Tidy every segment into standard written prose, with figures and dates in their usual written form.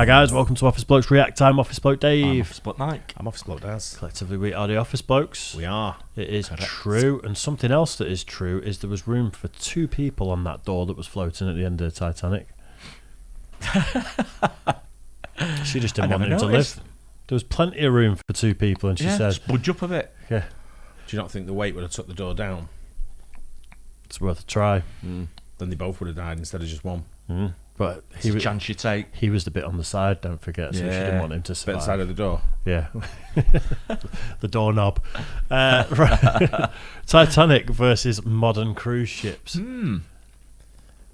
Hi guys, welcome to Office Blokes React. I'm Office Bloke Dave. I'm Office Bloke Mike. I'm Office Bloke Daz. Collectively we are the Office Blokes. We are. It is Correct. True. And something else that is true is there was room for 2 people on that door that was floating at the end of the Titanic. She just didn't want him to live. There was plenty of room for 2 people, and she said, just budge up a bit. yeah, Do you not think the weight would have took the door down? it's worth a try. Then they both would have died instead of just one. But It's a chance you take. he was the bit on the side, don't forget, so she didn't want him to Bit survive. side of the door. Yeah. The doorknob. Right. Titanic versus modern cruise ships.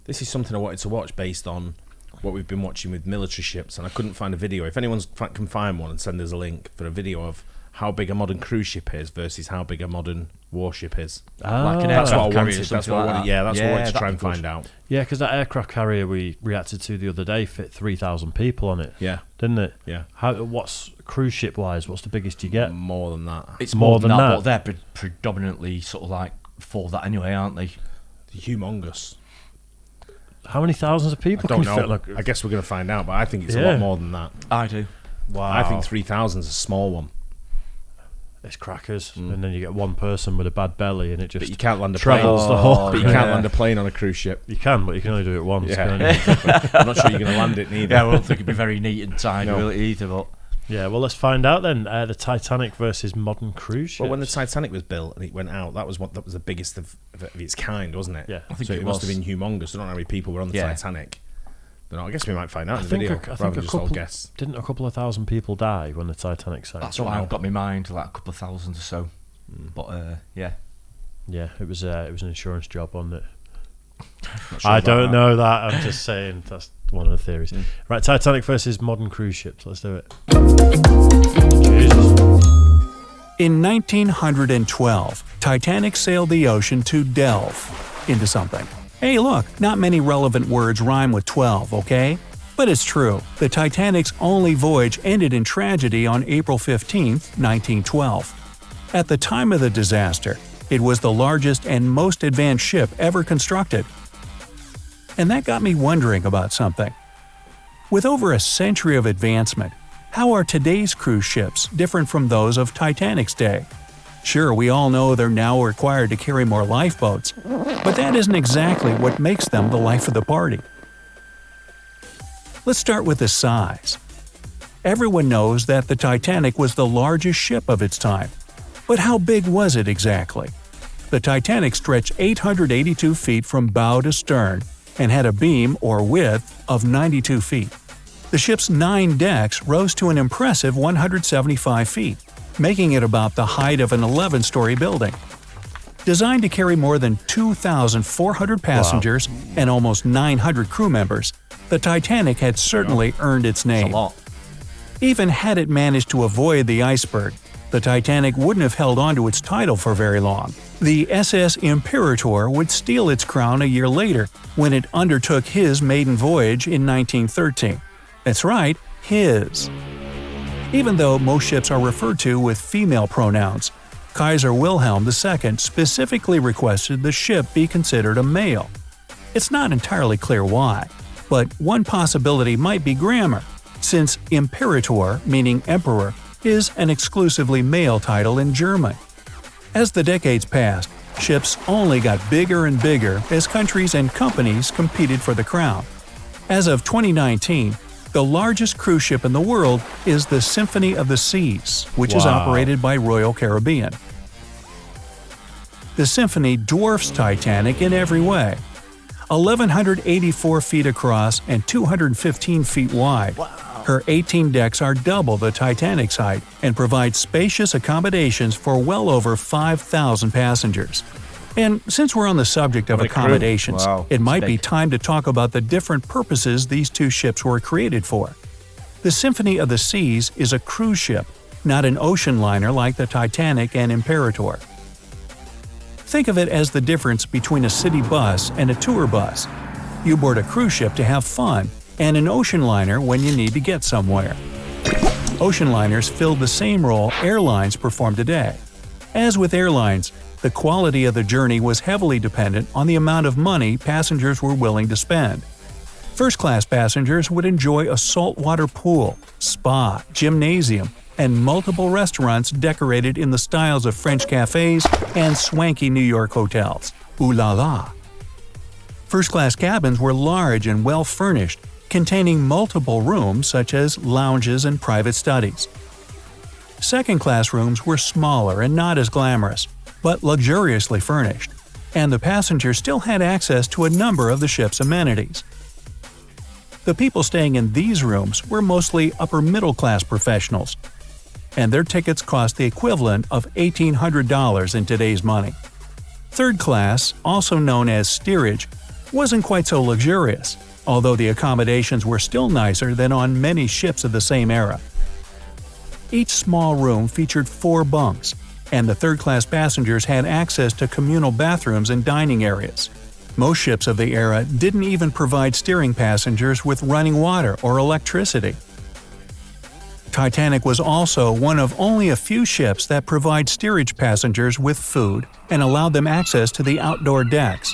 This is something I wanted to watch based on what we've been watching with military ships, and I couldn't find a video. If anyone can find one and send us a link for a video of how big a modern cruise ship is versus how big a modern warship is. Like an That's what I aircraft carrier or wanted. That's something what I like wanted. that. Yeah, that's what I wanted to try that'd and be good. find out. Yeah, because that aircraft carrier we reacted to the other day fit 3,000 people on it. Yeah, Didn't it? yeah. What's cruise ship wise? What's the biggest you get? More than that. It's More more than than that, that. but they're predominantly sort of like for that anyway, aren't they? Humongous. How many thousands of I people don't can you know. fit? I guess we're going to find out, but I think it's a Yeah. lot more than that. I do. Wow, I think 3,000 is a small one. it's crackers, and then you get one person with a bad belly, and it just But you can't land a plane. travels the whole. But you can't land a plane on a cruise ship. You can, but you can only do it once. Yeah. Can't you? I'm not sure you're going to land it neither. Yeah, I don't think it'd be very neat and tidy, No. will it, either, but Yeah, well, let's find out then. The Titanic versus modern cruise ships. Well, when the Titanic was built and it went out, that was the biggest of its kind, wasn't it? Yeah. I think so it must was. have been humongous. I don't know how many people were on the Yeah. Titanic. But no, I guess we might find out I in the think video I rather think than a just all couple, guess. didn't a couple of thousand people die when the Titanic sank? that's what I've got in my mind, like a couple of thousand or so. But yeah. Yeah, it was an insurance job, wasn't it? Not sure I about don't that. know that. I'm just saying that's one of the theories. Right, Titanic versus modern cruise ships. Let's do it. Jesus. In 1912, Titanic sailed the ocean to delve into something. Hey, look, not many relevant words rhyme with 12, okay? But it's true. The Titanic's only voyage ended in tragedy on April 15, 1912. At the time of the disaster, it was the largest and most advanced ship ever constructed. And that got me wondering about something. With over a century of advancement, how are today's cruise ships different from those of Titanic's day? Sure, we all know they're now required to carry more lifeboats, but that isn't exactly what makes them the life of the party. Let's start with the size. Everyone knows that the Titanic was the largest ship of its time. But how big was it exactly? The Titanic stretched 882 feet from bow to stern and had a beam or width of 92 feet. The ship's 9 decks rose to an impressive 175 feet, making it about the height of an 11-story building. Designed to carry more than 2,400 passengers and almost 900 crew members, the Titanic had certainly earned its It's a name. lot. Even had it managed to avoid the iceberg, the Titanic wouldn't have held on to its title for very long. The SS Imperator would steal its crown a year later when it undertook his maiden voyage in 1913. That's right, his. Even though most ships are referred to with female pronouns, Kaiser Wilhelm II specifically requested the ship be considered a male. It's not entirely clear why, but one possibility might be grammar, since Imperator, meaning emperor, is an exclusively male title in German. As the decades passed, ships only got bigger and bigger as countries and companies competed for the crown. As of 2019, the largest cruise ship in the world is the Symphony of the Seas, which is Wow. operated by Royal Caribbean. The Symphony dwarfs Titanic in every way. 1,184 feet across and 215 feet wide. Her 18 decks are double the Titanic's height and provide spacious accommodations for well over 5,000 passengers. And since we're on the subject of What a crew. accommodations, Wow, it might it's be big. time to talk about the different purposes these two ships were created for. The Symphony of the Seas is a cruise ship, not an ocean liner like the Titanic and Imperator. Think of it as the difference between a city bus and a tour bus. You board a cruise ship to have fun, and an ocean liner when you need to get somewhere. Ocean liners filled the same role airlines perform today. As with airlines, the quality of the journey was heavily dependent on the amount of money passengers were willing to spend. First-class passengers would enjoy a saltwater pool, spa, gymnasium, and multiple restaurants decorated in the styles of French cafes and swanky New York hotels. Ooh la la! First-class cabins were large and well-furnished, containing multiple rooms such as lounges and private studies. Second-class rooms were smaller and not as glamorous, but luxuriously furnished, and the passengers still had access to a number of the ship's amenities. The people staying in these rooms were mostly upper-middle-class professionals, and their tickets cost the equivalent of $1,800 in today's money. Third class, also known as steerage, wasn't quite so luxurious, although the accommodations were still nicer than on many ships of the same era. Each small room featured 4 bunks, and the third-class passengers had access to communal bathrooms and dining areas. Most ships of the era didn't even provide steering passengers with running water or electricity. Titanic was also one of only a few ships that provide steerage passengers with food and allowed them access to the outdoor decks.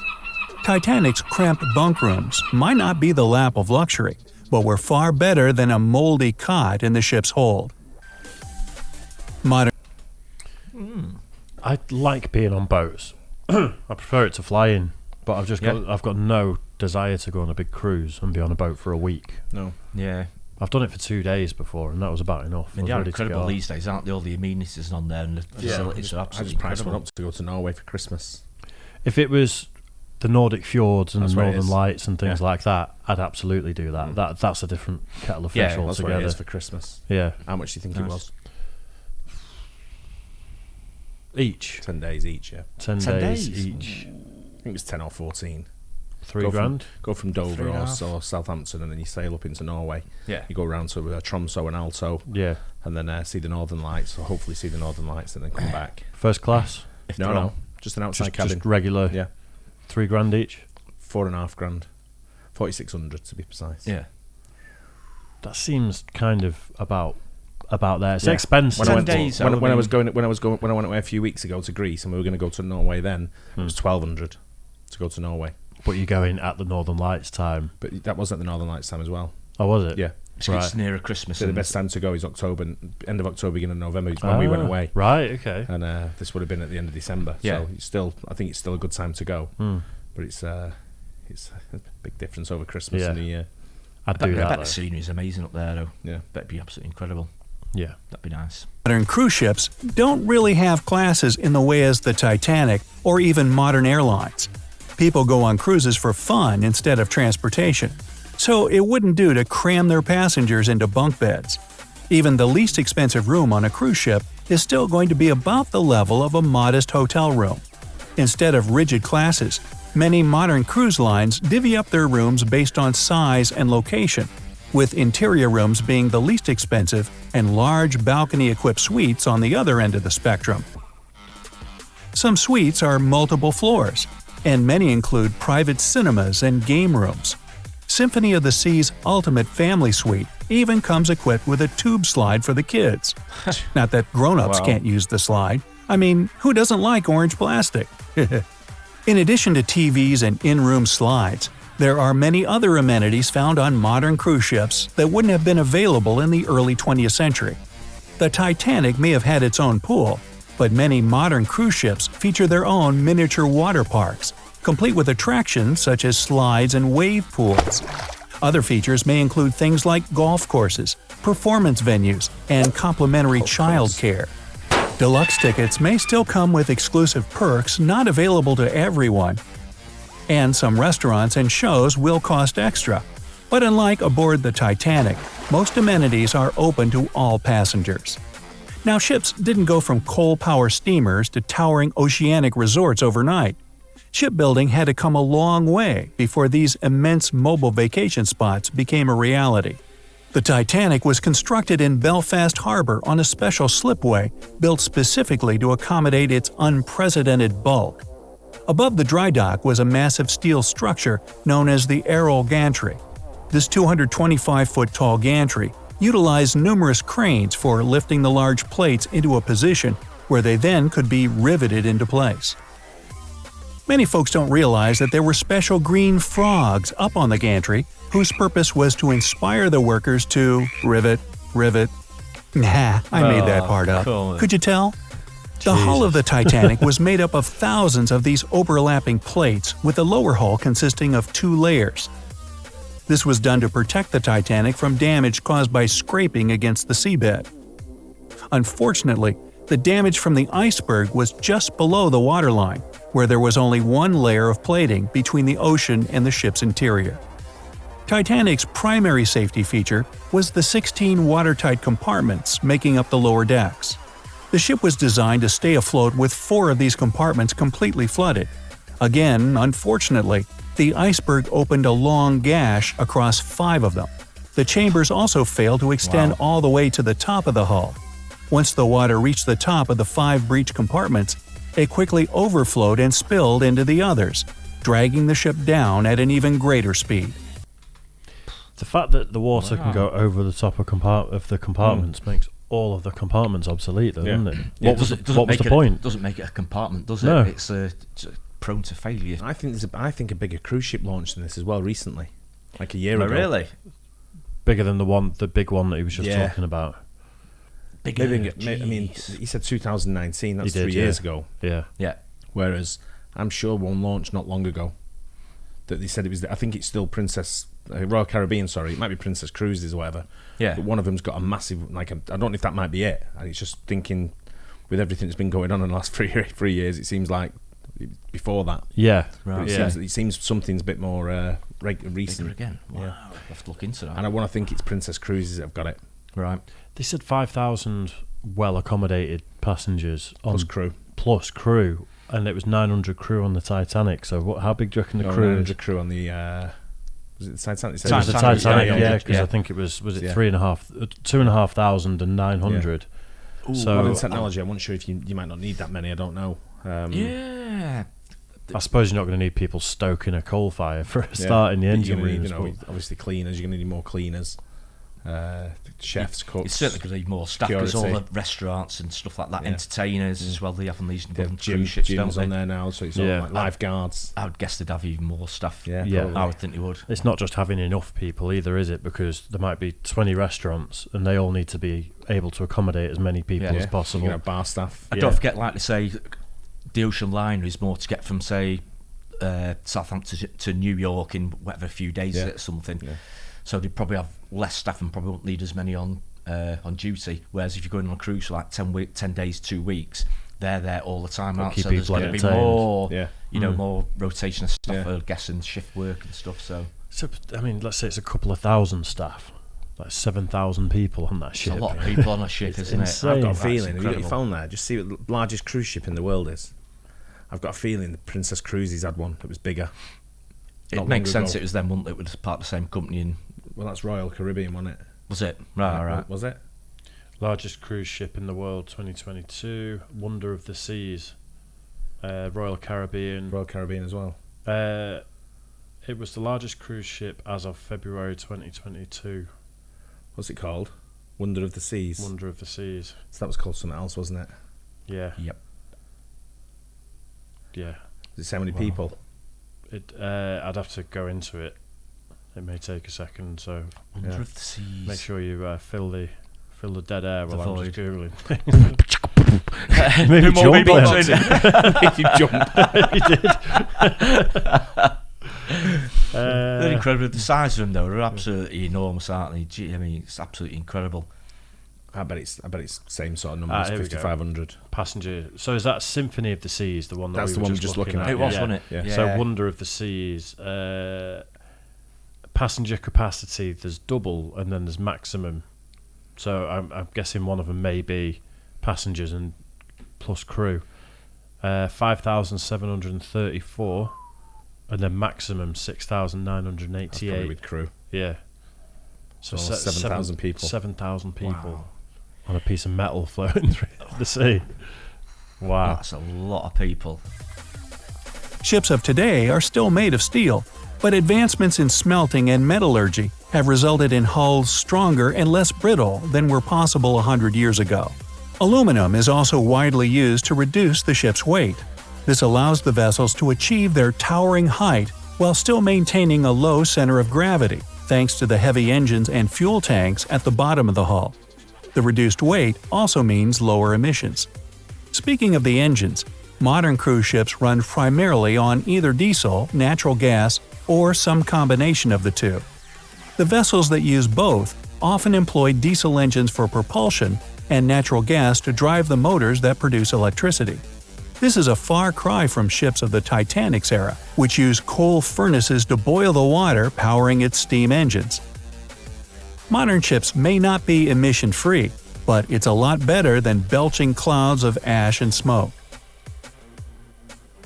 Titanic's cramped bunk rooms might not be the lap of luxury, but were far better than a moldy cot in the ship's hold. Modern I like being on boats. I prefer it to flying, but I've got no desire to go on a big cruise and be on a boat for a week. No. Yeah. I've done it for 2 days before, and that was about enough. I mean, they're incredible these days, aren't they? All the amenities on there and the facilities are I absolutely just priced one incredible. up to go to Norway for Christmas. If it was the Nordic fjords and That's the what it Northern is. Lights and things Yeah. like that, I'd absolutely do that. That's a different kettle of fish Yeah, that's what altogether. it is for Christmas. Yeah, How much do you think it Nice. was? each 10 days each, yeah. 10 10 days days? each, I think it was 10 or 14. $3 grand. Go from Dover or 3.5. Southampton, and then you sail up into Norway. Yeah. You go around to Tromsø and Alto, Yeah, and then see the Northern Lights, or hopefully see the Northern Lights, and then come back. first class, If No, they're no, on. just an outside cabin. just regular. Yeah, $3 grand each. 4.5 grand, 4,600 to be precise. Yeah. That seems kind of about there. It's Yeah. expensive. When I 10 went, days, when, I when I was mean- going, when I went away a few weeks ago to Greece, and we were going to go to Norway, then it was 1,200 to go to Norway. But you're going at the Northern Lights time. But that wasn't the Northern Lights time as well. Oh, was it? Yeah. It's Right. nearer Christmas. So the and best time to go is October, end of October, beginning of November. Is when we went away, Right. Okay. and this would have been at the end of December. Yeah. So I think it's still a good time to go. But it's a big difference over Christmas Yeah. and New Year. I'd I do bet that. the scenery is amazing up there, though. Yeah. That'd be absolutely incredible. Yeah. That'd be nice. Modern cruise ships don't really have classes in the way as the Titanic or even modern airlines. People go on cruises for fun instead of transportation, so it wouldn't do to cram their passengers into bunk beds. Even the least expensive room on a cruise ship is still going to be about the level of a modest hotel room. Instead of rigid classes, many modern cruise lines divvy up their rooms based on size and location, with interior rooms being the least expensive and large balcony-equipped suites on the other end of the spectrum. Some suites are multiple floors, and many include private cinemas and game rooms. Symphony of the Sea's Ultimate Family Suite even comes equipped with a tube slide for the kids. Not that grown-ups Wow. can't use the slide. I mean, who doesn't like orange plastic? In addition to TVs and in-room slides, there are many other amenities found on modern cruise ships that wouldn't have been available in the early 20th century. The Titanic may have had its own pool, but many modern cruise ships feature their own miniature water parks, complete with attractions such as slides and wave pools. Other features may include things like golf courses, performance venues, and complimentary child care. Deluxe tickets may still come with exclusive perks not available to everyone, and some restaurants and shows will cost extra. But unlike aboard the Titanic, most amenities are open to all passengers. Now, ships didn't go from coal-powered steamers to towering oceanic resorts overnight. Shipbuilding had to come a long way before these immense mobile vacation spots became a reality. The Titanic was constructed in Belfast Harbor on a special slipway built specifically to accommodate its unprecedented bulk. Above the dry dock was a massive steel structure known as the Errol Gantry. This 225-foot-tall gantry utilized numerous cranes for lifting the large plates into a position where they then could be riveted into place. Many folks don't realize that there were special green frogs up on the gantry whose purpose was to inspire the workers to rivet. Nah, I made that part up. cool. Could you tell? The hull of the Titanic was made up of thousands of these overlapping plates, with the lower hull consisting of 2 layers. This was done to protect the Titanic from damage caused by scraping against the seabed. Unfortunately, the damage from the iceberg was just below the waterline, where there was only 1 layer of plating between the ocean and the ship's interior. Titanic's primary safety feature was the 16 watertight compartments making up the lower decks. The ship was designed to stay afloat with 4 of these compartments completely flooded. Again, unfortunately, the iceberg opened a long gash across 5 of them. The chambers also failed to extend all the way to the top of the hull. Once the water reached the top of the 5 breached compartments, it quickly overflowed and spilled into the others, dragging the ship down at an even greater speed. The fact that the water can go over the top of the compartments makes all of the compartments obsolete, though, doesn't it? Yeah, What was the point? Doesn't make it a compartment, does it? No. It's prone to failure. I think a bigger cruise ship launched than this as well recently, like a year Oh, ago. really? Bigger than the big one that he was just Yeah. talking about. Bigger. I mean, he said 2019. That's He did, 3 years ago. Yeah. Yeah. Whereas I'm sure one launched not long ago. That they said it was. I think it's still Royal Caribbean. Sorry, it might be Princess Cruises or whatever. Yeah. But one of them's got a massive. I don't know if that might be it. And it's just thinking, with everything that's been going on in the last 3 years, it seems like before that. Yeah. But Right. it seems something's a bit more recent. Bigger again. Wow. Yeah. I'll have to look into that. And I want to think it's Princess Cruises that have got it. Right. They said 5,000 well-accommodated passengers Plus crew. and it was 900 crew on the Titanic. So how big do you reckon the crew is? 900 crew on the. Was it the Titanic? It was the Titanic, Titanic, yeah, because yeah. I think it was it Yeah. 2,500 and 900. So Modern technology. I'm not sure if you might not need that many. I don't know. Yeah. I suppose you're not going to need people stoking a coal fire for Yeah. starting the But engine you're gonna rooms. need, obviously cleaners. You're going to need more cleaners, chefs, cooks. It's certainly going to need more staff because all the security. restaurants and stuff like that, Yeah. entertainers as well, they have on these They have cruise ships, don't gyms they? on there now, so it's Yeah. all like lifeguards. I would guess they'd have even more staff. Yeah, Yeah. probably. I would think they would. It's not just having enough people either, is it? Because there might be 20 restaurants and they all need to be able to accommodate as many people Yeah. as You possible. can have bar staff. I don't forget, like they say, the ocean liner is more to get from, say, Southampton to New York in whatever a few days Yeah. or something. Yeah. So they'd probably have less staff and probably won't need as many on duty. Whereas if you're going on a cruise for like 10 days, 2 weeks, they're there all the time. They'll Aren't keep so there's people going to be entertained. more, Yeah. more rotation of staff, Yeah. I guess, and shift work and stuff. So So, I mean, let's say it's a couple of thousand staff, like 7,000 people on that it's ship. a lot of people on a ship, It's isn't insane. I've got a That's feeling. Have you got your incredible. phone there? Just see what the largest cruise ship in the world is. I've got a feeling the Princess Cruises had one that was bigger. It Not makes long sense ago. it was them, wouldn't it? It was part of the same company. And Well, that's Royal Caribbean, wasn't it? was it? Right. Was it? Largest cruise ship in the world, 2022. Wonder of the Seas. Royal Caribbean. Royal Caribbean as well. It was the largest cruise ship as of February 2022. What's it called? Wonder of the Seas. Wonder of the Seas. So that was called something else, wasn't it? Yeah. Yep. Yeah. Does it say how many people? I'd have to go into it. It may take a second, so Wonder Yeah. of the Seas. make sure you fill the dead air while I'm just void. googling. Maybe More jump people there. in. Make you jump. He did. They're incredible. The size of them, though, are absolutely enormous, aren't they? Gee, I mean, it's absolutely incredible. I bet it's same sort of numbers, here we go. 5,500. Passenger. So is that Symphony of the Seas, the one that That's we the were one we're just just looking looking at? at. It was, Yeah. wasn't it? Yeah. So Wonder of the Seas. Passenger capacity, there's double and then there's maximum. So I'm guessing one of them may be passengers and plus crew. 5,734 and then maximum That's probably 6,988. with crew. Yeah. So So 7,000 people. 7,000 people Wow. on a piece of metal floating through the sea. Wow. That's a lot of people. Ships of today are still made of steel, but advancements in smelting and metallurgy have resulted in hulls stronger and less brittle than were possible 100 years ago. Aluminum is also widely used to reduce the ship's weight. This allows the vessels to achieve their towering height while still maintaining a low center of gravity, thanks to the heavy engines and fuel tanks at the bottom of the hull. The reduced weight also means lower emissions. Speaking of the engines, modern cruise ships run primarily on either diesel, natural gas, or some combination of the two. The vessels that use both often employ diesel engines for propulsion and natural gas to drive the motors that produce electricity. This is a far cry from ships of the Titanic's era, which used coal furnaces to boil the water powering its steam engines. Modern ships may not be emission-free, but it's a lot better than belching clouds of ash and smoke.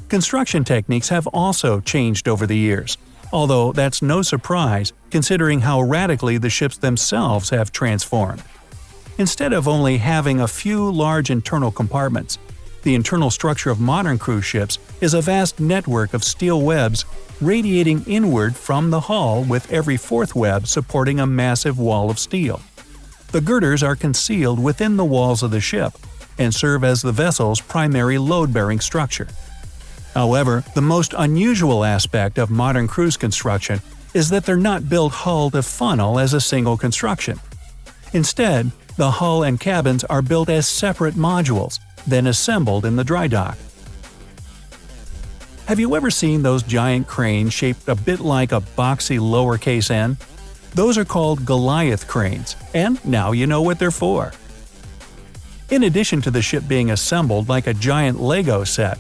Construction techniques have also changed over the years, although that's no surprise considering how radically the ships themselves have transformed. Instead of only having a few large internal compartments, the internal structure of modern cruise ships is a vast network of steel webs radiating inward from the hull, with every fourth web supporting a massive wall of steel. The girders are concealed within the walls of the ship and serve as the vessel's primary load-bearing structure. However, the most unusual aspect of modern cruise construction is that they're not built hull to funnel as a single construction. Instead, the hull and cabins are built as separate modules, then assembled in the dry dock. Have you ever seen those giant cranes shaped a bit like a boxy lowercase n? Those are called Goliath cranes, and now you know what they're for. In addition to the ship being assembled like a giant Lego set,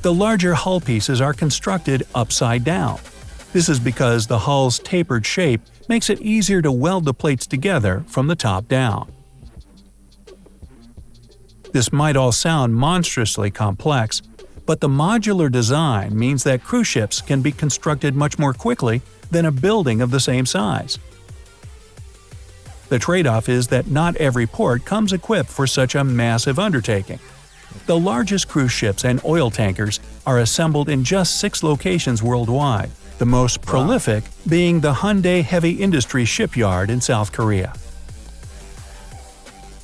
the larger hull pieces are constructed upside down. This is because the hull's tapered shape makes it easier to weld the plates together from the top down. This might all sound monstrously complex, but the modular design means that cruise ships can be constructed much more quickly than a building of the same size. The trade-off is that not every port comes equipped for such a massive undertaking. The largest cruise ships and oil tankers are assembled in just 6 locations worldwide, the most prolific being the Hyundai Heavy Industry Shipyard in South Korea.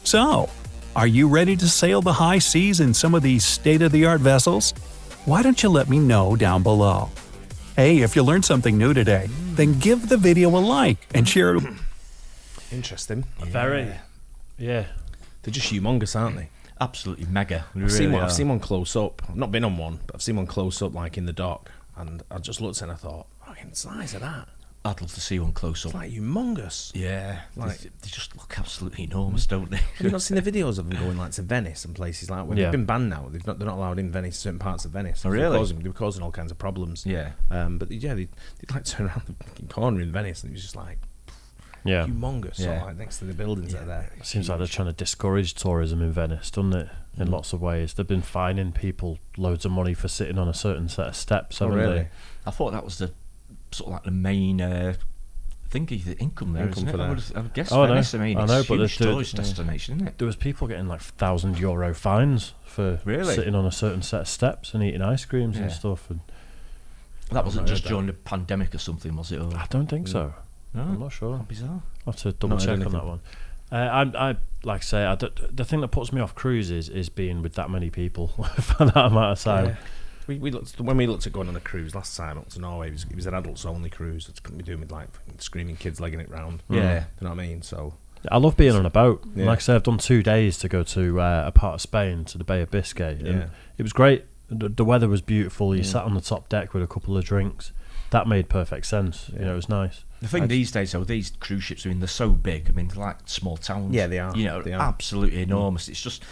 So, are you ready to sail the high seas in some of these state-of-the-art vessels? Why don't you let me know down below? Hey, if you learned something new today, then give the video a like and share it. Interesting. Very. Yeah. They're just humongous, aren't they? Absolutely mega. I've seen one close up. I've not been on one, but I've seen one close up, like in the dock, and I just looked and I thought, fucking size of that. I'd love to see one close up. It's like humongous. Yeah, Like- they just look absolutely enormous, don't they? Have you not seen the videos of them going like to Venice and places like where Yeah. they've been banned now? They're not allowed in Venice, certain parts of Venice. Oh, really? They were causing all kinds of problems. Yeah. But yeah, they'd like turn around the fucking corner in Venice and it was just like Yeah. humongous. Yeah. Sort of like next to the buildings that are there. Seems like they're trying to discourage tourism in Venice, doesn't it? In lots of ways. They've been fining people loads of money for sitting on a certain set of steps, haven't really? they? I thought that was the sort of like the main thingy, the income there, Income isn't for it? that. I would guess Oh, I know. Venice. I mean, I it's know, a but huge the- tourist destination, isn't it? There was people getting like €1,000 fines for Really? sitting on a certain set of steps and eating ice creams and Yeah. stuff. And That wasn't not just heard during the pandemic or something, was it? Or, I don't think so. I'm not sure. bizarre. I'll have to double Not heard check on anything. that one. I like I say, the thing that puts me off cruises is being with that many people for that amount of time. Yeah. We looked when we looked at going on a cruise last time up to Norway. It was an adults only cruise. It couldn't be doing with like fucking screaming kids legging it round. Yeah. You know what I mean? So I love being on a boat. Yeah. Like I say, I've done 2 days to go to a part of Spain, to the Bay of Biscay. And Yeah. it was great. The weather was beautiful. You sat on the top deck with a couple of drinks. That made perfect sense. You know, it was nice. The thing these days, though, these cruise ships, I mean, they're so big. I mean, they're like small towns. Yeah, they are. You know, They are. absolutely enormous. It's just,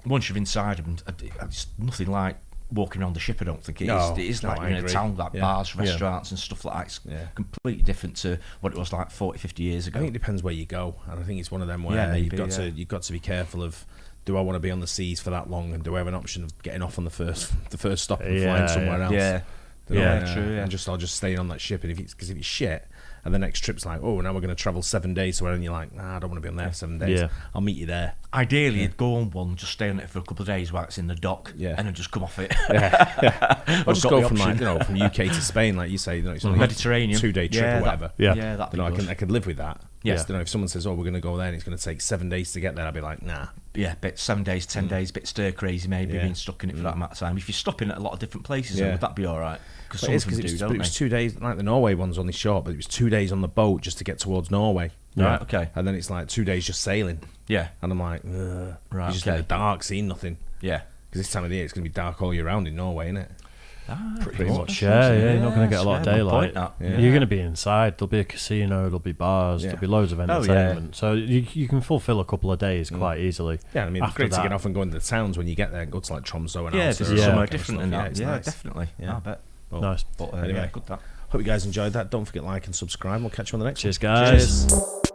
once you're inside them, it's nothing like walking around the ship, I don't think it is. No, It is no, like I you're in a agree. town, like Yeah. bars, Yeah. restaurants and stuff like that. It's Yeah. completely different to what it was like 40, 50 years ago. I think it depends where you go, and I think it's one of them where Yeah, you've maybe, got to be careful of. Do I want to be on the seas for that long, and do I have an option of getting off on the first stop and Yeah, flying somewhere else? Yeah. You know, Yeah, true, yeah. And I'll just stay on that ship, and if it's shit, and the next trip's like, oh, now we're going to travel 7 days somewhere, and you're like, nah, I don't want to be on there for 7 days. Yeah. I'll meet you there. Ideally, you'd go on one, just stay on it for a couple of days while it's in the dock, Yeah. and then just come off it. I'll just got go the from option. from UK to Spain, like you say, it's only Mediterranean. 2-day trip or whatever. Yeah. Yeah, that'd You be know, good. I could live with that. Yeah. You know, if someone says, "Oh, we're going to go there," and it's going to take 7 days to get there, I'd be like, "Nah." Yeah, bit 7 days, 10 days, bit stir crazy maybe, Yeah. being stuck in it for that amount of time. If you're stopping at a lot of different places, then Yeah. would that be all right? Because But some it is, of them 'cause do, it don't was they? 2 days. Like the Norway one's only short, but it was 2 days on the boat just to get towards Norway. Right, okay. And then it's like 2 days just sailing, Yeah, and I'm like, ugh. Right, You're just in okay. the dark, seeing nothing. yeah. Because this time of the year, it's going to be dark all year round in Norway, isn't it? Pretty much, yeah. You're not going to get a lot of Good daylight. point, that. Yeah. You're going to be inside. There'll be a casino. There'll be bars. Yeah. There'll be loads of Oh, yeah. entertainment. So you can fulfill a couple of days quite easily. Yeah, I mean, it's After great to that- get off and go into the towns when you get there and go to like Tromsø and Yeah, Alta this or is Yeah. somewhere that kind of different stuff. and Yeah, that. it's Yeah, nice. definitely. Yeah. I bet. Nice. But Anyway. yeah, good that. Hope you guys enjoyed that. Don't forget like and subscribe. We'll catch you on the next Cheers, one. guys. Cheers.